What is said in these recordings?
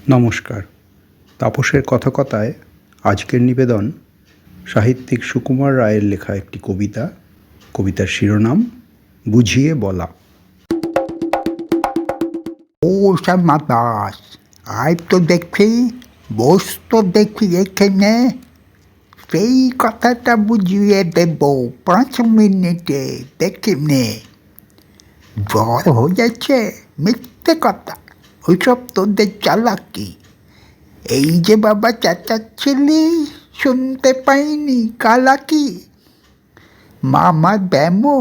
নমস্কার। তাপসের কথকতায় আজকের নিবেদন সাহিত্যিক সুকুমার রায়ের লেখা একটি কবিতা। কবিতার শিরোনাম বুঝিয়ে বলা। ও দাস, আয় তো দেখি, বস তো দেখি এখানে, সেই কথাটা বুঝিয়ে দেব 5 মিনিটে, দেখি নে। জ্বর হয়ে যাচ্ছে, মিথ্যে কথা, ওইসব তোদের চালাকি। এই যে বাবা চেঁচাচ্ছিলি, শুনতে পাইনি কালাকি। মামা ব্যামো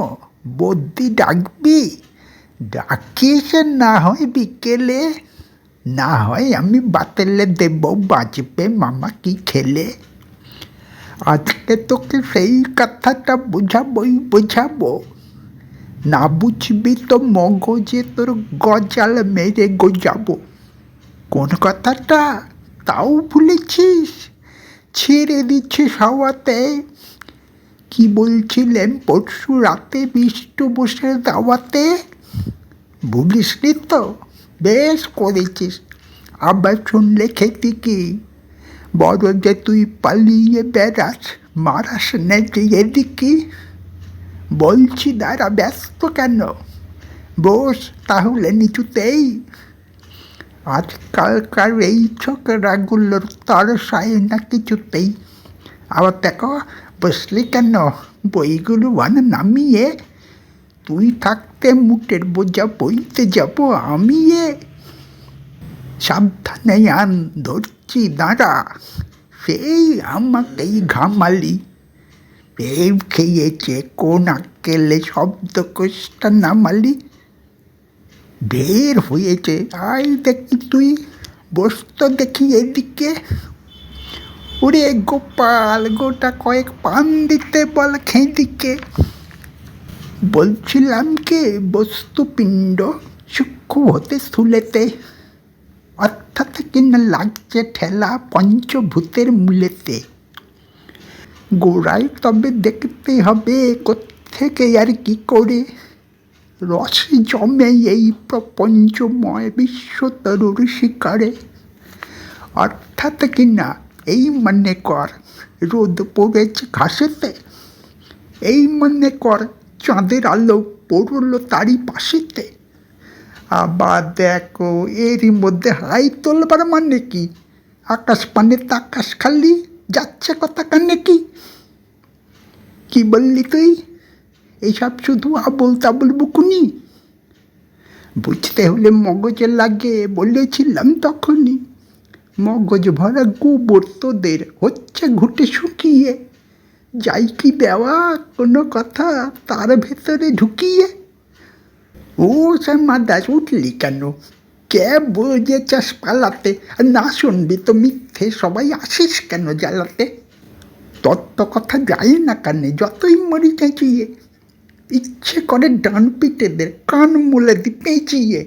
বদ্যি ডাকবি, ডাকিস না হয় বিকেলে, না হয় আমি বাতেলে দেব, বাঁচবে মামা কি খেলে। আজকে তোকে সেই কথাটা বোঝাবো, না বুঝবি তো মগজে তোর গজাল মেরে গোজাবো। কোন কথাটা তাও ভুলেছিস, ছেড়ে দিচ্ছিস হাওয়াতে। কি বলছিলেন পরশু রাতে বিষ্টু বসে দাওয়াতে, ভুলিসনি তো? বেশ করেছিস, আবার শুনলে খেতি কি? বড় যে তুই পালিয়ে বেড়াস, মারাস নেই এদিকে। বলছি দাঁড়া, ব্যস্ত কেন? বস তাহলে নিচুতেই। আজকালকার এই ছোকরাগুলোর তরসায় না কিছুতেই। আবার দেখো, বসলি কেন? বইগুলো নামিয়ে, তুই থাকতে মুটের বোঝা বইতে যাব আমি। সাবধানে আন, ধরছি দাঁড়া, সেই আমাকেই ঘামালি। পেট খেয়েছে কোন আক্কেলে শব্দ কোষ্টা নামালি। ঢের হয়েছে, আয় দেখি তুই, বসতো দেখি এদিকে। ওরে গোপাল, গোটা কয়েক পান দিতে বল খেদিকে। বলছিলাম কি, বস্তুপিণ্ড সূক্ষ্ম হতে স্থূলেতে, অর্থাৎ কিনা লাগছে ঠেলা পঞ্চভূতের মূলেতে। গোড়ায় তবে দেখতে হবে কোত্থেকে আর কি করে রস জমে এই প্রপঞ্চময় বিশ্বতরুর শিকারে। অর্থাৎ কিনা এই মনে কর, রোদ পড়েছে ঘাসেতে, এই মনে কর চাঁদের আলো পড়ল তারই পাশেতে। আবার দেখো, এরই মধ্যে হাই তোলবার মানে কি? আকাশ পানে তাকাশ খালি, যাচ্ছে কথা কানে কি? কি বললি তুই? এইসব শুধু আবল তাবল বুকুনি। বুঝতে হলে মগজে লাগে, বলেছিলাম তখনই। মগজ ভরা গোবর তোদের হচ্ছে ঘুটে শুকিয়ে, যাই কি দেওয়া কোনো কথা তার ভেতরে ঢুকিয়ে। ও দাস, উঠলি কেন? কে বোঝে চাষ পালাতে? না শুনবি তো মিথ্যে, সবাই আসিস কেন জ্বালাতে? তত্ত্ব কথা যায় না কানে, যতই মরি চেঁচিয়ে। ইচ্ছে করে ডান পিটেদের কান মুলে দি পেঁচিয়ে।